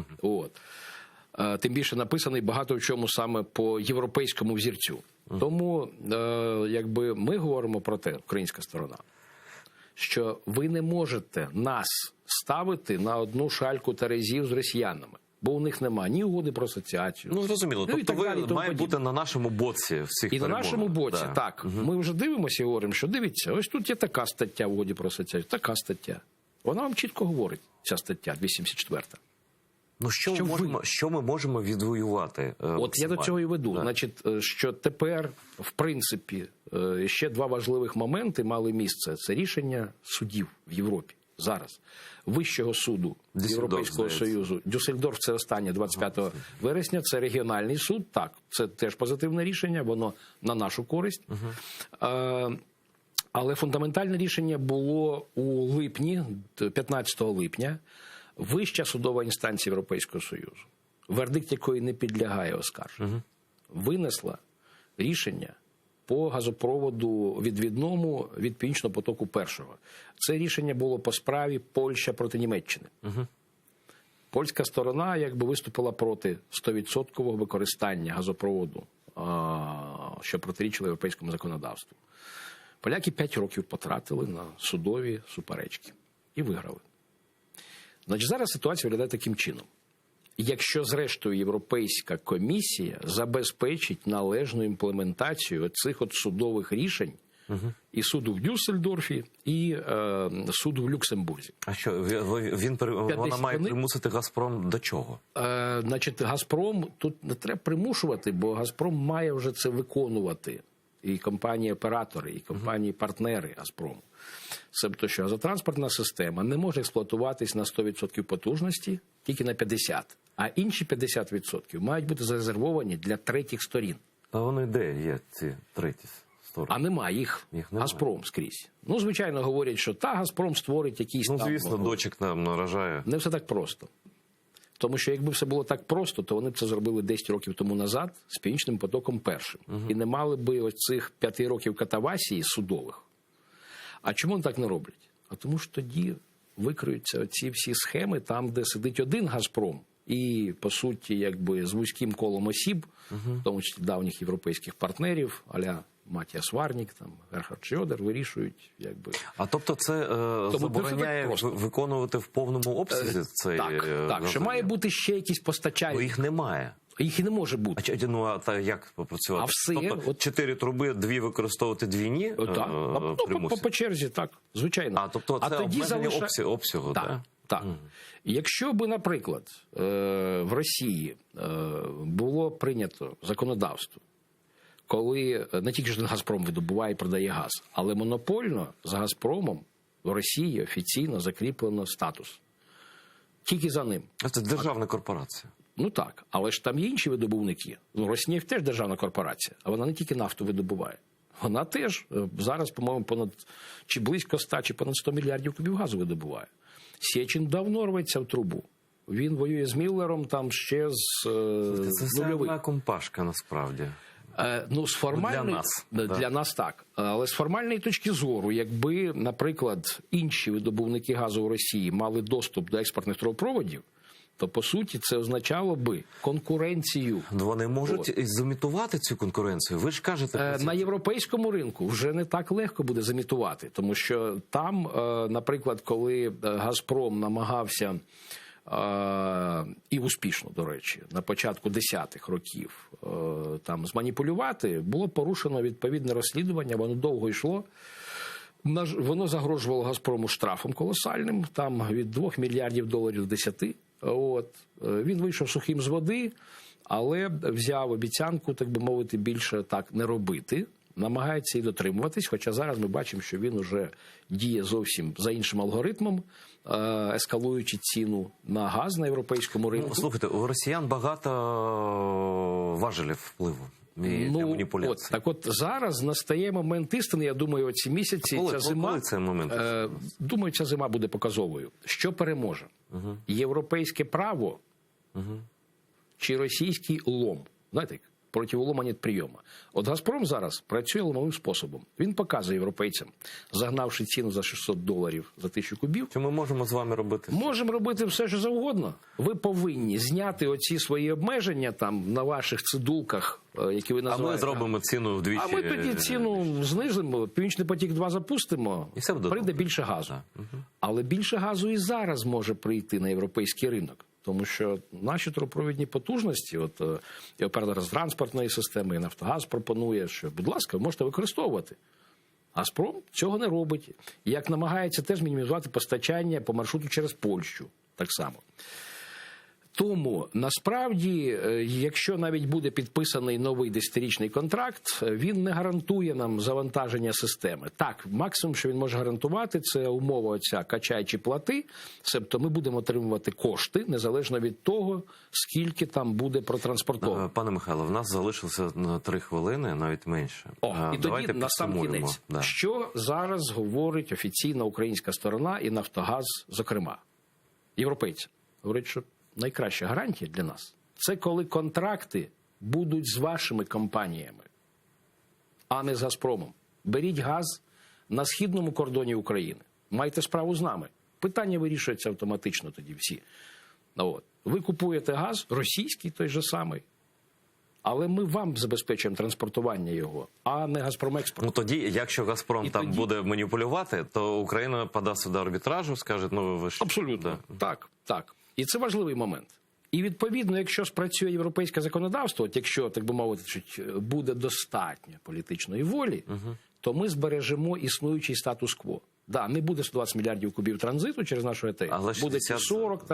Тим більше написаний багато в чому саме по європейському взірцю. Тому якби ми говоримо про те, українська сторона, що ви не можете нас ставити на одну шальку терезів з росіянами. Бо у них немає ні угоди про асоціацію. Ну, зрозуміло. Тобто ви маєте бути на нашому боці всіх перемовин. І на нашому боці, так. Ми вже дивимося і говоримо, що дивіться, ось тут є така стаття в угоді про асоціацію, така стаття. Вона вам чітко говорить, ця стаття, 274. Ну, що ми можемо відвоювати? Я до цього і веду. Значить, що тепер, в принципі, ще два важливих моменти мали місце. Це рішення судів в Європі. Зараз. Вищого суду Європейського Союзу. Дюссельдорф – це останнє, 25 вересня. Це регіональний суд. Так, це теж позитивне рішення. Воно на нашу користь. Але фундаментальне рішення було у липні, 15 липня. Вища судова інстанція Європейського Союзу, вердикт якої не підлягає оскарженню, винесла рішення по газопроводу відвідному від Північного потоку-1. Це рішення було по справі Польща проти Німеччини. Польська сторона якби виступила проти 100% використання газопроводу, що протирічило європейському законодавству. Поляки 5 років потратили на судові суперечки і виграли. Значить, зараз ситуація виглядає таким чином. Якщо, зрештою, Європейська комісія забезпечить належну імплементацію цих судових рішень, і суду в Дюссельдорфі, і суду в Люксембурзі. А що, вона має примусити «Газпром» до чого? Значить, «Газпром» тут не треба примушувати, бо «Газпром» має вже це виконувати. І компанії-оператори, і компанії-партнери «Газпрому». Себто, що газотранспортна система не може експлуатуватись на 100% потужності, тільки на 50%. А інші 50% мають бути зарезервовані для третіх сторін. А вони де є, ці треті сторони? А немає їх. «Газпром» скрізь. Ну, звичайно, говорять, що «Газпром» створить якийсь там... Ну, звісно, дочок нам наражає. Не все так просто. Тому що якби все було так просто, то вони б це зробили 10 років тому назад з Північним потоком-1. І не мали би ось цих 5 років катавасії судових. А чому вони так не роблять? А тому що тоді викриються ці всі схеми там, де сидить один «Газпром» і, по суті, якби з вузьким колом осіб, в тому числі давніх європейських партнерів, а-ля Матіас Варнік, там, Герхард Шрьодер, вирішують, якби... А тобто це забороняє виконувати в повному обсязі цей... Так, що має бути ще якісь постачальники. Бо їх немає. Їх і не може бути. А як попрацювати? А все... Тобто 4 труби, 2 використовувати, 2 ні? По черзі, так, звичайно. А, тобто це обмеження обсягу, так? Так. Якщо би, наприклад, в Росії було прийнято законодавство, коли не тільки ж «Газпром» видобуває і продає газ, але монопольно з «Газпромом» в Росії офіційно закріплено статус. Тільки за ним. Це державна корпорація. Ну так, але ж там є інші видобувники. Ну, «Роснефть» теж державна корпорація, а вона не тільки нафту видобуває. Вона теж зараз, по-моєму, понад чи близько 100, чи понад 100 мільярдів кубів газу видобуває. Сєчин давно рветься в трубу. Він воює з Міллером там ще з нульових. Це одна компашка, насправді. Ну, з формальної... Для нас так. Але з формальної точки зору, якби, наприклад, інші видобувники газу в Росії мали доступ до експортних трубопроводів, то, по суті, це означало би конкуренцію. Вони можуть зімітувати цю конкуренцію? Ви ж кажете... На європейському ринку вже не так легко буде зімітувати. Тому що там, наприклад, коли «Газпром» намагався, і успішно, до речі, на початку 10-х років там зманіпулювати, було порушено відповідне розслідування, воно довго йшло. Воно загрожувало «Газпрому» штрафом колосальним, там від $2 мільярдів до 10. Він вийшов сухим з води, але взяв обіцянку, так би мовити, більше так не робити. Намагається і дотримуватись, хоча зараз ми бачимо, що він уже діє зовсім за іншим алгоритмом, ескалуючи ціну на газ на європейському ринку. Слухайте, у росіян багато важелів впливу і маніпуляцій. Так от зараз настає момент істини, я думаю, оці місяці, ця зима, коли цей момент? Думаю, ця зима буде показовою. Що переможе? Європейське право чи російський лом? Знаєте, проти лома нет прийому. От «Газпром» зараз працює ломовим способом. Він показує європейцям, загнавши ціну за $600 за 1000 кубів. Що ми можемо з вами робити? Можемо робити все, що завгодно. Ви повинні зняти оці свої обмеження там на ваших цидулках, які ви називаєте. А ми зробимо ціну вдвічі. А ми тоді ціну знизимо, «Північний потік-2» запустимо, і все буде прийде більше газу. Але більше газу і зараз може прийти на європейський ринок. Тому що наші трубопровідні потужності, і оператор з транспортної системи, і «Нафтогаз» пропонує, що, будь ласка, ви можете використовувати. «Газпром» цього не робить. Як намагається теж мінімізувати постачання по маршруту через Польщу. Так само. Тому, насправді, якщо навіть буде підписаний новий 10-річний контракт, він не гарантує нам завантаження системи. Так, максимум, що він може гарантувати, це умова оця «качай чи плати», себто ми будемо отримувати кошти, незалежно від того, скільки там буде протранспортовано. Пане Михайло, в нас залишилося 3 хвилини, навіть менше. І тоді на сам кінець. Що зараз говорить офіційна українська сторона і «Нафтогаз», зокрема? Європейці говорять, що найкраща гарантія для нас – це коли контракти будуть з вашими компаніями, а не з «Газпромом». Беріть газ на східному кордоні України. Майте справу з нами. Питання вирішується автоматично тоді всі. Ви купуєте газ, російський той же самий, але ми вам забезпечуємо транспортування його, а не «Газпромекспорт». Тоді, якщо «Газпром» там буде маніпулювати, то Україна подасть до арбітражу, скаже, ви ж... Абсолютно. Так. І це важливий момент. І, відповідно, якщо спрацює європейське законодавство, якщо, так би мовити, буде достатньо політичної волі, то ми збережемо існуючий статус-кво. Не буде 120 мільярдів кубів транзиту через нашу ЕТС, буде 40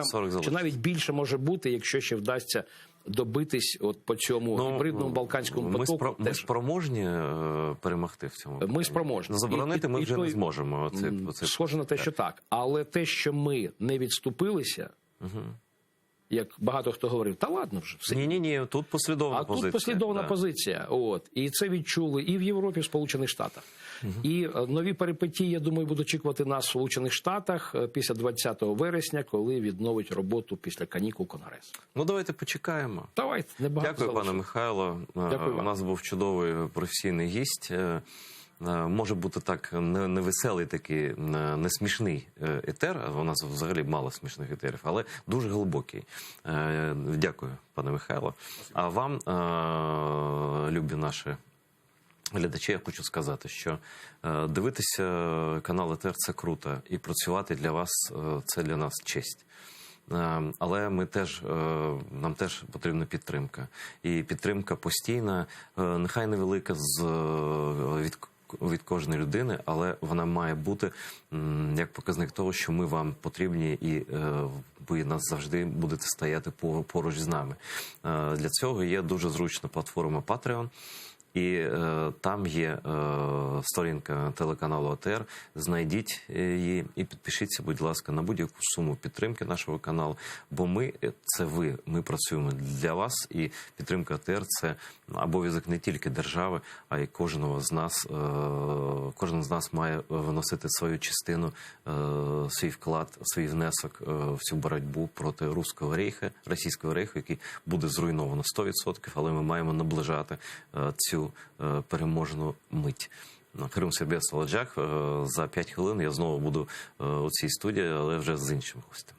чи навіть більше може бути, якщо ще вдасться добитись по цьому гібридному балканському потоку. Ми спроможні перемогти в цьому? Ми спроможні. Заборонити ми вже не зможемо. Схоже на те, що так. Але те, що ми не відступилися, як багато хто говорив, та ладно вже. Все. Ні, тут послідовна позиція. Тут послідовна позиція. І це відчули і в Європі, і в Сполучених Штатах. І нові перипетії, я думаю, будуть очікувати нас в Сполучених Штатах після 20 вересня, коли відновить роботу після канікул Конгрес. Давайте почекаємо. Давайте. Дякую, пане Михайло. Дякую вам. У нас був чудовий професійний гість. Може бути так невеселий такий, не смішний етер, у нас взагалі мало смішних етерів, але дуже глибокий. Дякую, пане Михайло. А вам, любі наші глядачі, я хочу сказати, що дивитися канал ЕТР – це круто, і працювати для вас – це для нас честь. Але нам теж потрібна підтримка. І підтримка постійна, нехай невелика від кожної людини, але вона має бути як показник того, що ми вам потрібні і ви нас завжди будете стояти поруч з нами. Для цього є дуже зручна платформа Patreon. І там є сторінка телеканалу АТР. Знайдіть її і підпишіться, будь ласка, на будь-яку суму підтримки нашого каналу. Бо ми – це ви. Ми працюємо для вас. І підтримка АТР – це обов'язок не тільки держави, а й кожного з нас. Кожен з нас має вносити свою частину, свій вклад, свій внесок в цю боротьбу проти російського рейху, який буде зруйновано 100%, але ми маємо наближати цю переможну мить. Хрим Сербія Солоджак. За 5 хвилин я знову буду у цій студії, але вже з іншим гостем.